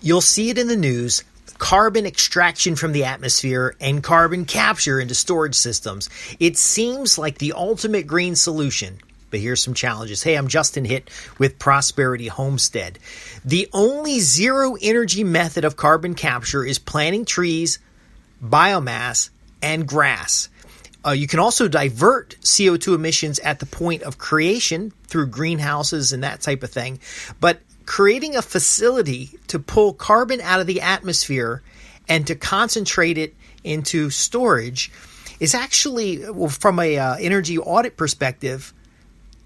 You'll see it in the news: carbon extraction from the atmosphere and carbon capture into storage systems. It seems like the ultimate green solution. But here's some challenges. Hey, I'm Justin Hitt with Prosperity Homestead. The only zero energy method of carbon capture is planting trees, biomass, and grass. You can also divert CO2 emissions at the point of creation through greenhouses and that type of thing. But creating a facility to pull carbon out of the atmosphere and to concentrate it into storage is actually, from a energy audit perspective,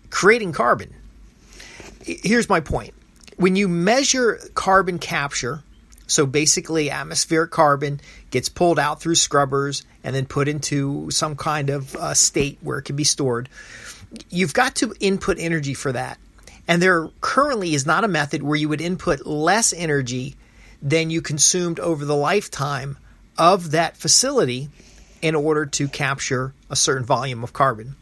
creating carbon. Here's my point. When you measure carbon capture, so basically atmospheric carbon gets pulled out through scrubbers and then put into some kind of state where it can be stored, you've got to input energy for that. And there currently is not a method where you would input less energy than you consumed over the lifetime of that facility in order to capture a certain volume of carbon.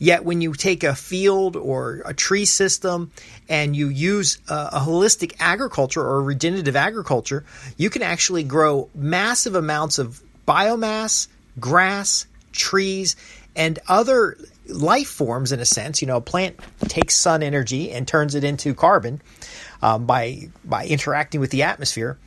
Yet when you take a field or a tree system and you use a holistic agriculture or regenerative agriculture, you can actually grow massive amounts of biomass, grass, trees, and other life forms in a sense. A plant takes sun energy and turns it into carbon by interacting with the atmosphere.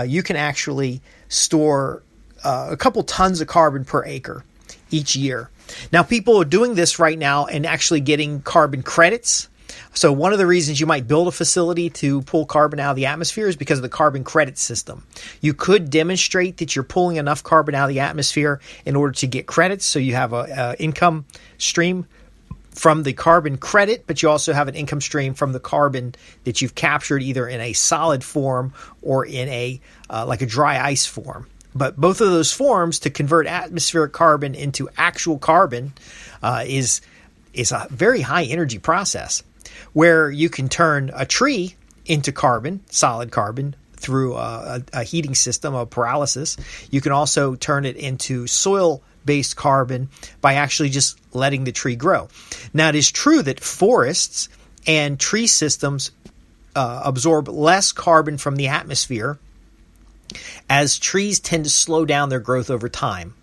You can actually store a couple tons of carbon per acre each year. Now, people are doing this right now and actually getting carbon credits. So one of the reasons you might build a facility to pull carbon out of the atmosphere is because of the carbon credit system. You could demonstrate that you're pulling enough carbon out of the atmosphere in order to get credits. So you have an income stream from the carbon credit, but you also have an income stream from the carbon that you've captured either in a solid form or in a like a dry ice form. But both of those forms, to convert atmospheric carbon into actual carbon, is a very high energy process, where you can turn a tree into carbon, solid carbon, through a heating system of pyrolysis. You can also turn it into soil-based carbon by actually just letting the tree grow. Now, it is true that forests and tree systems absorb less carbon from the atmosphere, as trees tend to slow down their growth over time.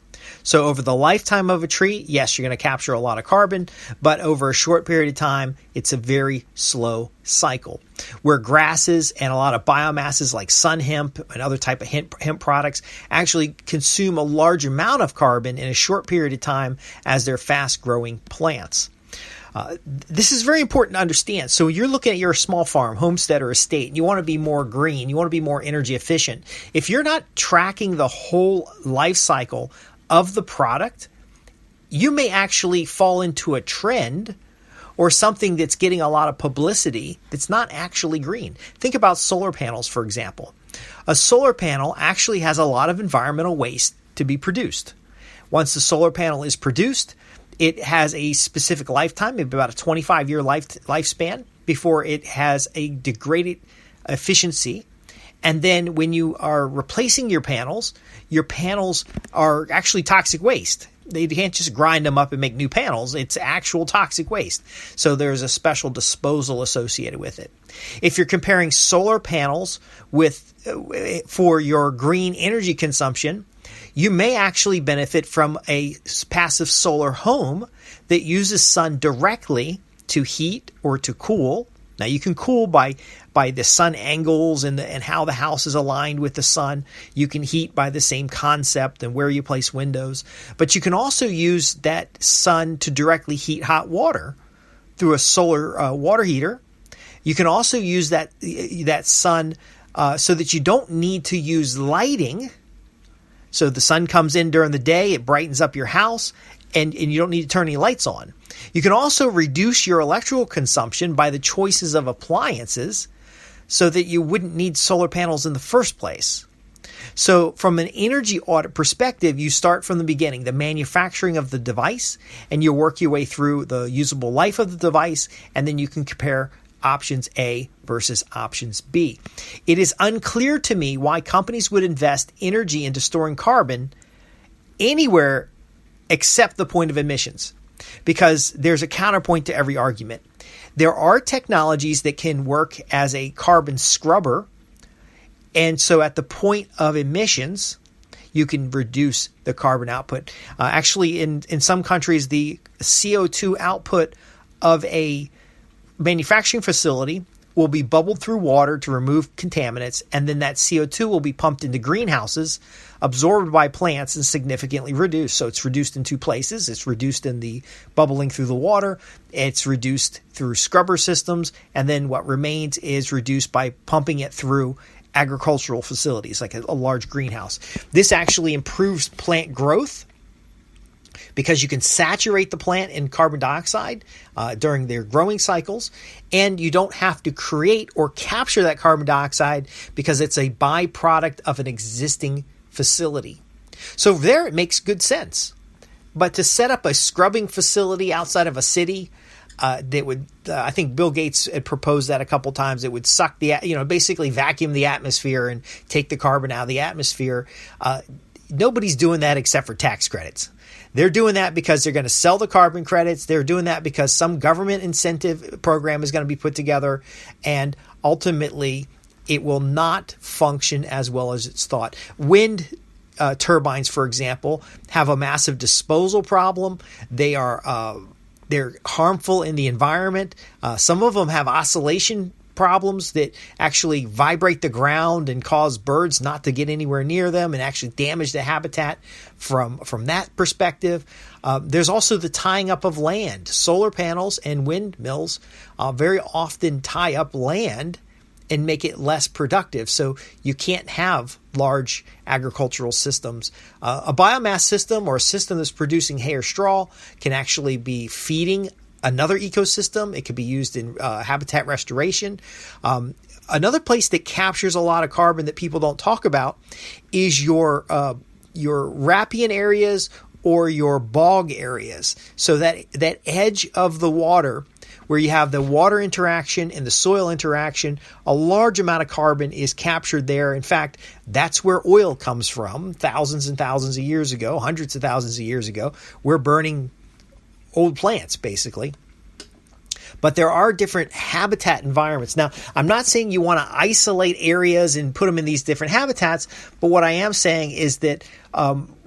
So over the lifetime of a tree, yes, you're going to capture a lot of carbon, but over a short period of time, it's a very slow cycle. Where grasses and a lot of biomasses like sun hemp and other type of hemp products actually consume a large amount of carbon in a short period of time as they're fast-growing plants. This is very important to understand. So you're looking at your small farm, homestead, or estate, and you want to be more green, you want to be more energy efficient. If you're not tracking the whole life cycle of the product, you may actually fall into a trend or something that's getting a lot of publicity that's not actually green. Think about solar panels, for example. A solar panel actually has a lot of environmental waste to be produced. Once the solar panel is produced, it has a specific lifetime, maybe about a 25-year lifespan, before it has a degraded efficiency. And then when you are replacing your panels are actually toxic waste. You can't just grind them up and make new panels. It's actual toxic waste. So there's a special disposal associated with it. If you're comparing solar panels for your green energy consumption, you may actually benefit from a passive solar home that uses sun directly to heat or to cool. Now, you can cool by the sun angles and how the house is aligned with the sun. You can heat by the same concept and where you place windows. But you can also use that sun to directly heat hot water through a solar water heater. You can also use that sun so that you don't need to use lighting. So the sun comes in during the day, it brightens up your house, and you don't need to turn any lights on. You can also reduce your electrical consumption by the choices of appliances so that you wouldn't need solar panels in the first place. So from an energy audit perspective, you start from the beginning, the manufacturing of the device, and you work your way through the usable life of the device, and then you can compare options A versus options B. It is unclear to me why companies would invest energy into storing carbon anywhere except the point of emissions, because there's a counterpoint to every argument. There are technologies that can work as a carbon scrubber And so at the point of emissions, you can reduce the carbon output. Actually, in some countries, the CO2 output of a manufacturing facility will be bubbled through water to remove contaminants, and then that CO2 will be pumped into greenhouses, absorbed by plants, and significantly reduced. So it's reduced in two places. It's reduced in the bubbling through the water. It's reduced through scrubber systems, and then what remains is reduced by pumping it through agricultural facilities, like a large greenhouse. This actually improves plant growth because you can saturate the plant in carbon dioxide during their growing cycles, and you don't have to create or capture that carbon dioxide because it's a byproduct of an existing facility. So there it makes good sense. But to set up a scrubbing facility outside of a city, that would, I think Bill Gates had proposed that a couple times. It would suck basically vacuum the atmosphere and take the carbon out of the atmosphere. Nobody's doing that except for tax credits. They're doing that because they're going to sell the carbon credits. They're doing that because some government incentive program is going to be put together. And ultimately, it will not function as well as it's thought. Wind turbines, for example, have a massive disposal problem. They're harmful in the environment. Some of them have oscillation problems that actually vibrate the ground and cause birds not to get anywhere near them and actually damage the habitat from that perspective. There's also the tying up of land. Solar panels and windmills very often tie up land and make it less productive. So you can't have large agricultural systems. A biomass system or a system that's producing hay or straw can actually be feeding another ecosystem. It could be used in habitat restoration. Another place that captures a lot of carbon that people don't talk about is your riparian areas or your bog areas. So that edge of the water where you have the water interaction and the soil interaction, a large amount of carbon is captured there. In fact, that's where oil comes from thousands and thousands of years ago, hundreds of thousands of years ago. We're burning old plants, basically. But there are different habitat environments. Now, I'm not saying you want to isolate areas and put them in these different habitats, but what I am saying is that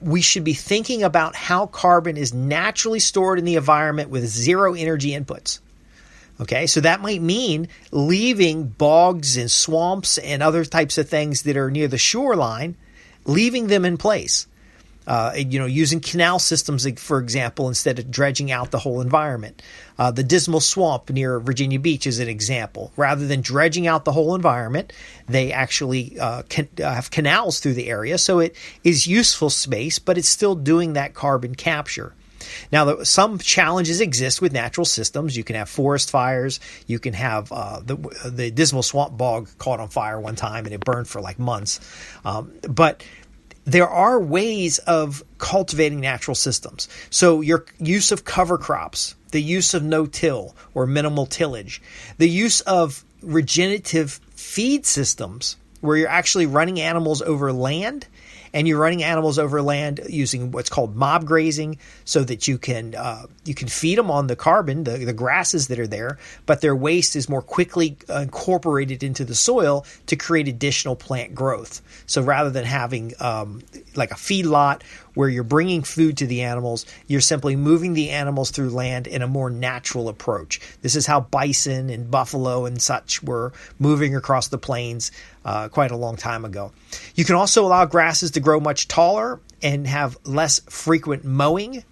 we should be thinking about how carbon is naturally stored in the environment with zero energy inputs. Okay, so that might mean leaving bogs and swamps and other types of things that are near the shoreline, leaving them in place. Using canal systems, for example, instead of dredging out the whole environment. The Dismal Swamp near Virginia Beach is an example. Rather than dredging out the whole environment, they actually have canals through the area. So it is useful space, but it's still doing that carbon capture. Now, some challenges exist with natural systems. You can have forest fires. You can have the Dismal Swamp bog caught on fire one time and it burned for like months. But there are ways of cultivating natural systems. So your use of cover crops, the use of no-till or minimal tillage, the use of regenerative feed systems where you're actually running animals over land, and you're running animals over land using what's called mob grazing so that you can feed them on the carbon, the grasses that are there, but their waste is more quickly incorporated into the soil to create additional plant growth. So rather than having like a feedlot where you're bringing food to the animals, you're simply moving the animals through land in a more natural approach. This is how bison and buffalo and such were moving across the plains quite a long time ago. You can also allow grasses to grow much taller and have less frequent mowing,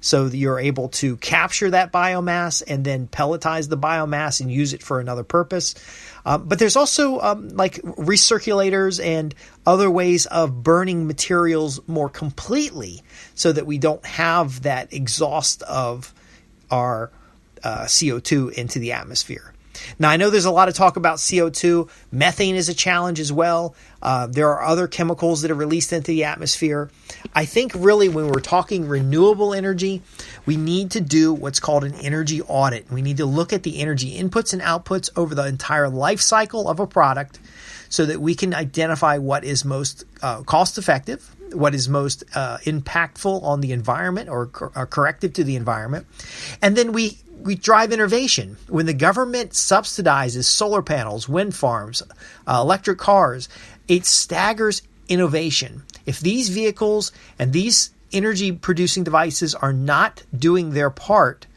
so that you're able to capture that biomass and then pelletize the biomass and use it for another purpose. But there's also like recirculators and other ways of burning materials more completely so that we don't have that exhaust of our CO2 into the atmosphere. Now, I know there's a lot of talk about CO2. Methane is a challenge as well. There are other chemicals that are released into the atmosphere. I think really when we're talking renewable energy, we need to do what's called an energy audit. We need to look at the energy inputs and outputs over the entire life cycle of a product so that we can identify what is most cost effective, what is most impactful on the environment or corrective to the environment. And then we drive innovation. When the government subsidizes solar panels, wind farms, electric cars, It staggers innovation. If these vehicles and these energy producing devices are not doing their part,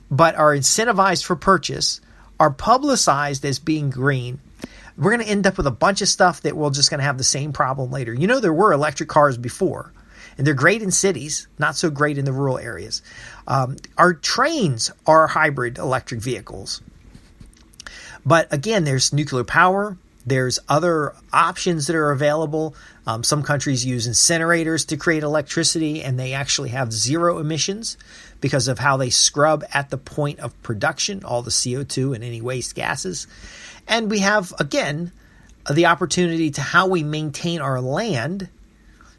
but are incentivized for purchase, are publicized as being green, we're going to end up with a bunch of stuff that we're just going to have the same problem later. You know, there were electric cars before, and they're great in cities, not so great in the rural areas. Our trains are hybrid electric vehicles. But again, there's nuclear power. There's other options that are available. Some countries use incinerators to create electricity, and they actually have zero emissions because of how they scrub at the point of production, all the CO2 and any waste gases. And we have, again, the opportunity to how we maintain our land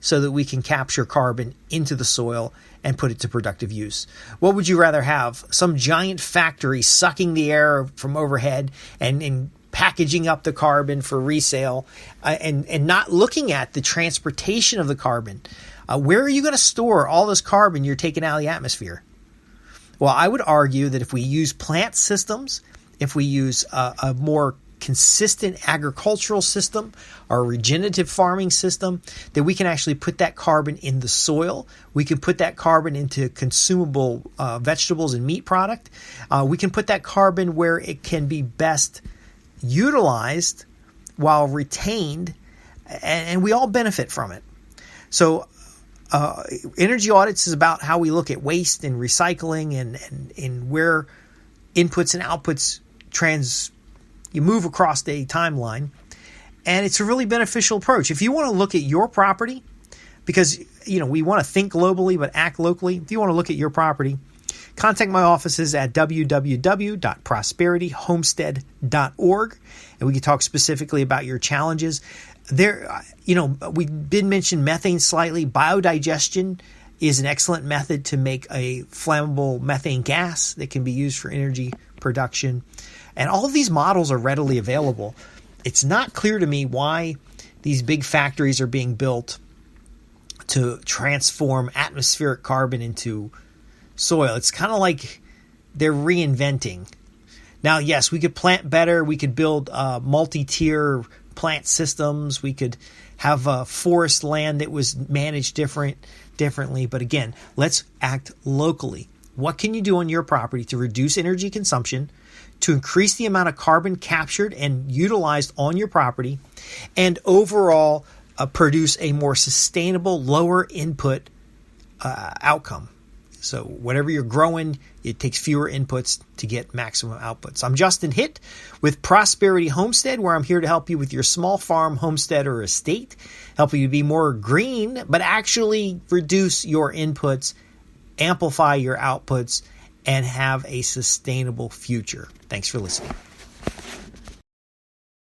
so that we can capture carbon into the soil and put it to productive use. What would you rather have? Some giant factory sucking the air from overhead and packaging up the carbon for resale and not looking at the transportation of the carbon? Where are you going to store all this carbon you're taking out of the atmosphere? Well, I would argue that if we use plant systems, if we use a more consistent agricultural system or regenerative farming system, that we can actually put that carbon in the soil. We can put that carbon into consumable vegetables and meat product. We can put that carbon where it can be best utilized while retained, and we all benefit from it. So energy audits is about how we look at waste and recycling and where inputs and outputs you move across a timeline. And it's a really beneficial approach. If you want to look at your property, because we want to think globally but act locally, if you want to look at your property, contact my offices at www.prosperityhomestead.org, and we can talk specifically about your challenges. We did mention methane slightly. Biodigestion is an excellent method to make a flammable methane gas that can be used for energy production. And all of these models are readily available. It's not clear to me why these big factories are being built to transform atmospheric carbon into soil. It's kind of like they're reinventing. Now, yes, we could plant better. We could build multi-tier plant systems. We could have forest land that was managed differently. But again, let's act locally. What can you do on your property to reduce energy consumption, to increase the amount of carbon captured and utilized on your property, and overall produce a more sustainable, lower input outcome? So whatever you're growing, it takes fewer inputs to get maximum outputs. I'm Justin Hitt with Prosperity Homestead, where I'm here to help you with your small farm, homestead, or estate, helping you to be more green, but actually reduce your inputs, amplify your outputs, and have a sustainable future. Thanks for listening.